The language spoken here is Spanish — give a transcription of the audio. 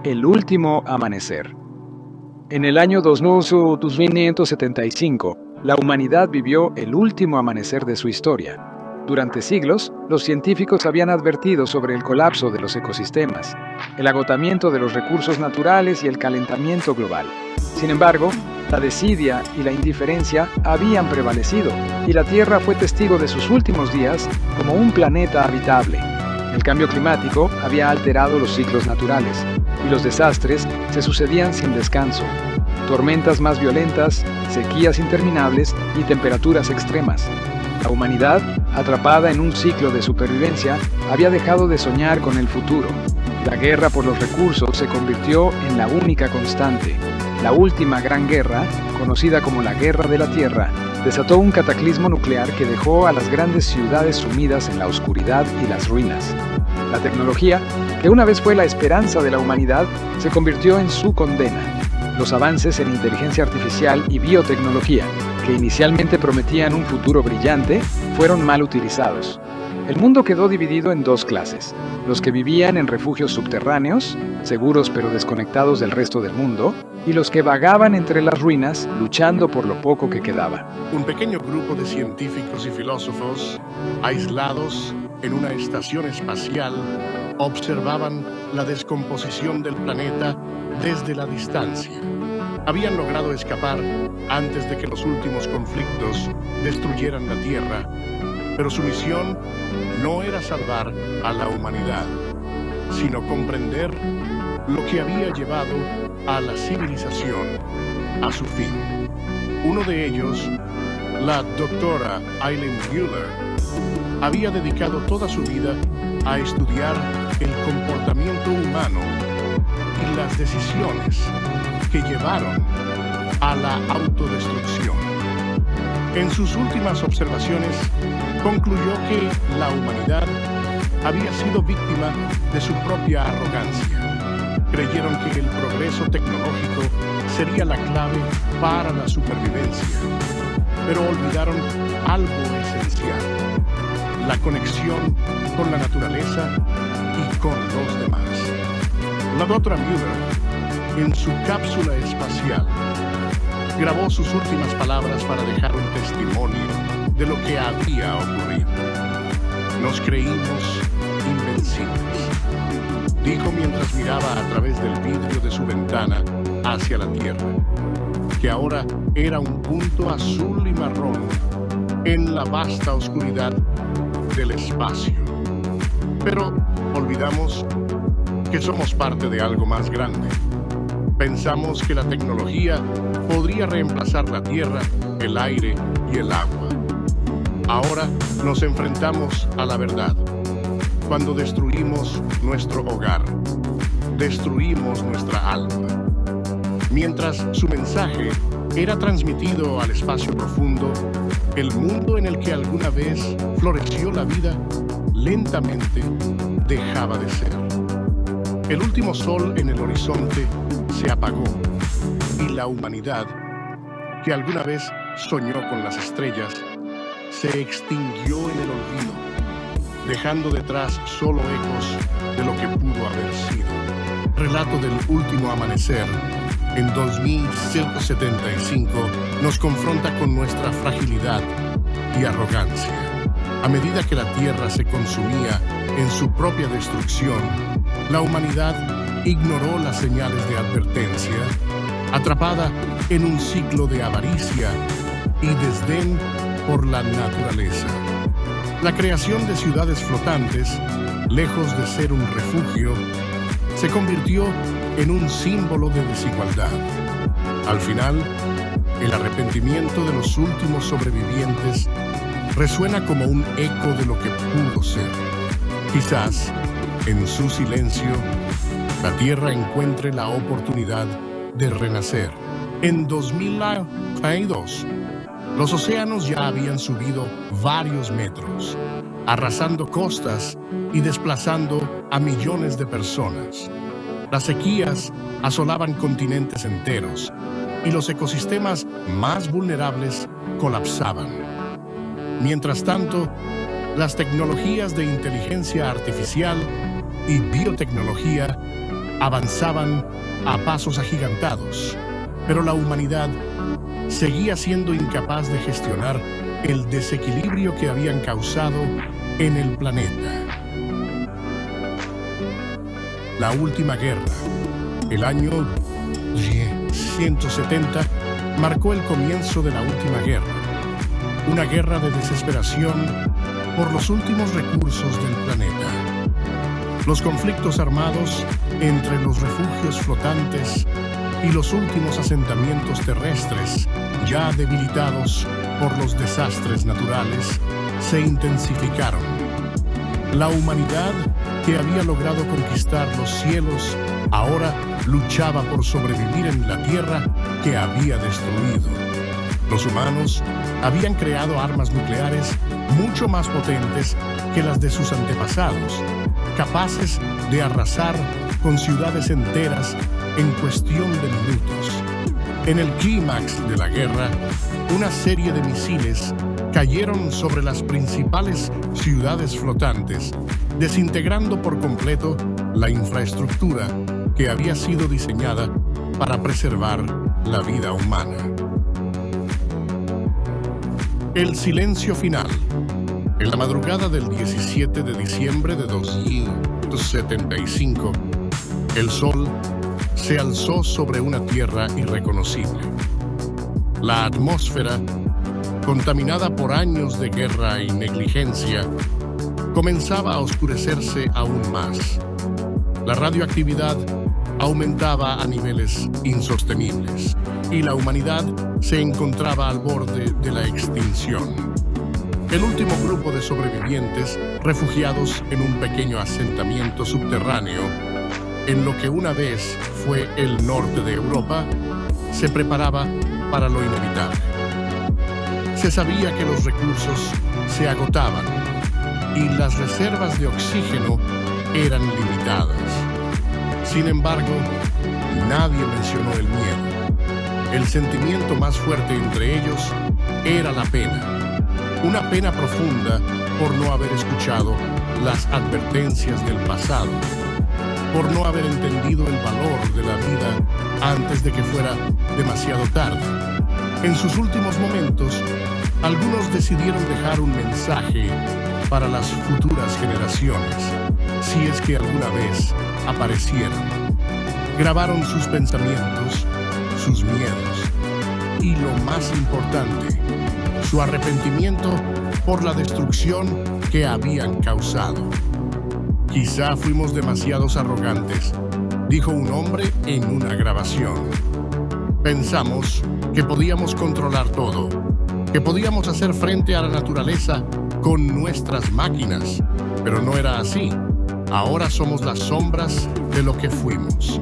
El último amanecer. En el año 2575, la humanidad vivió el último amanecer de su historia. Durante siglos, los científicos habían advertido sobre el colapso de los ecosistemas, el agotamiento de los recursos naturales y el calentamiento global. Sin embargo, la desidia y la indiferencia habían prevalecido, y la Tierra fue testigo de sus últimos días como un planeta habitable. El cambio climático había alterado los ciclos naturales, y los desastres se sucedían sin descanso. Tormentas más violentas, sequías interminables y temperaturas extremas. La humanidad, atrapada en un ciclo de supervivencia, había dejado de soñar con el futuro. La guerra por los recursos se convirtió en la única constante. La última gran guerra, conocida como la Guerra de la Tierra, desató un cataclismo nuclear que dejó a las grandes ciudades sumidas en la oscuridad y las ruinas. La tecnología, que una vez fue la esperanza de la humanidad, se convirtió en su condena. Los avances en inteligencia artificial y biotecnología, que inicialmente prometían un futuro brillante, fueron mal utilizados. El mundo quedó dividido en dos clases: los que vivían en refugios subterráneos, seguros pero desconectados del resto del mundo, y los que vagaban entre las ruinas, luchando por lo poco que quedaba. Un pequeño grupo de científicos y filósofos, aislados en una estación espacial, observaban la descomposición del planeta desde la distancia. Habían logrado escapar antes de que los últimos conflictos destruyeran la Tierra, pero su misión no era salvar a la humanidad, sino comprender lo que había llevado a la civilización a su fin. Uno de ellos, la doctora Eileen Müller, había dedicado toda su vida a estudiar el comportamiento humano y las decisiones que llevaron a la autodestrucción. En sus últimas observaciones, concluyó que la humanidad había sido víctima de su propia arrogancia. Creyeron que el progreso tecnológico sería la clave para la supervivencia, pero olvidaron algo esencial: la conexión con la naturaleza y con los demás. La doctora Müller, en su cápsula espacial, grabó sus últimas palabras para dejar un testimonio de lo que había ocurrido. Nos creímos invencibles, dijo mientras miraba a través del vidrio de su ventana hacia la Tierra, que ahora era un punto azul y marrón en la vasta oscuridad del espacio. Pero olvidamos que somos parte de algo más grande. Pensamos que la tecnología podría reemplazar la tierra, el aire y el agua. Ahora nos enfrentamos a la verdad. Cuando destruimos nuestro hogar, destruimos nuestra alma. Mientras su mensaje era transmitido al espacio profundo, el mundo en el que alguna vez floreció la vida lentamente dejaba de ser. El último sol en el horizonte se apagó y la humanidad, que alguna vez soñó con las estrellas, se extinguió en el olvido, dejando detrás solo ecos de lo que pudo haber sido. Relato del último amanecer, en 2175, nos confronta con nuestra fragilidad y arrogancia. A medida que la Tierra se consumía en su propia destrucción, la humanidad ignoró las señales de advertencia, atrapada en un ciclo de avaricia y desdén por la naturaleza. La creación de ciudades flotantes, lejos de ser un refugio, se convirtió en un símbolo de desigualdad. Al final, el arrepentimiento de los últimos sobrevivientes resuena como un eco de lo que pudo ser. Quizás, en su silencio, la Tierra encuentre la oportunidad de renacer. En 2022, los océanos ya habían subido varios metros, arrasando costas y desplazando a millones de personas. Las sequías asolaban continentes enteros y los ecosistemas más vulnerables colapsaban. Mientras tanto, las tecnologías de inteligencia artificial y biotecnología avanzaban a pasos agigantados, pero la humanidad seguía siendo incapaz de gestionar el desequilibrio que habían causado en el planeta. La última guerra, el año 170, marcó el comienzo de la última guerra, una guerra de desesperación por los últimos recursos del planeta. Los conflictos armados entre los refugios flotantes y los últimos asentamientos terrestres, ya debilitados por los desastres naturales, se intensificaron. La humanidad, que había logrado conquistar los cielos, ahora luchaba por sobrevivir en la tierra que había destruido. Los humanos habían creado armas nucleares mucho más potentes que las de sus antepasados, capaces de arrasar con ciudades enteras en cuestión de minutos. En el clímax de la guerra, una serie de misiles cayeron sobre las principales ciudades flotantes, desintegrando por completo la infraestructura que había sido diseñada para preservar la vida humana. El silencio final. En la madrugada del 17 de diciembre de 2075, el sol se alzó sobre una tierra irreconocible. La atmósfera, contaminada por años de guerra y negligencia, comenzaba a oscurecerse aún más. La radioactividad aumentaba a niveles insostenibles y la humanidad se encontraba al borde de la extinción. El último grupo de sobrevivientes, refugiados en un pequeño asentamiento subterráneo, en lo que una vez fue el norte de Europa, se preparaba para lo inevitable. Se sabía que los recursos se agotaban y las reservas de oxígeno eran limitadas. Sin embargo, nadie mencionó el miedo. El sentimiento más fuerte entre ellos era la pena. Una pena profunda por no haber escuchado las advertencias del pasado, por no haber entendido el valor de la vida antes de que fuera demasiado tarde. En sus últimos momentos, algunos decidieron dejar un mensaje para las futuras generaciones, si es que alguna vez aparecieron. Grabaron sus pensamientos, sus miedos y, lo más importante, su arrepentimiento por la destrucción que habían causado. Quizá fuimos demasiados arrogantes, dijo un hombre en una grabación. Pensamos que podíamos controlar todo, que podíamos hacer frente a la naturaleza con nuestras máquinas, pero no era así. Ahora somos las sombras de lo que fuimos.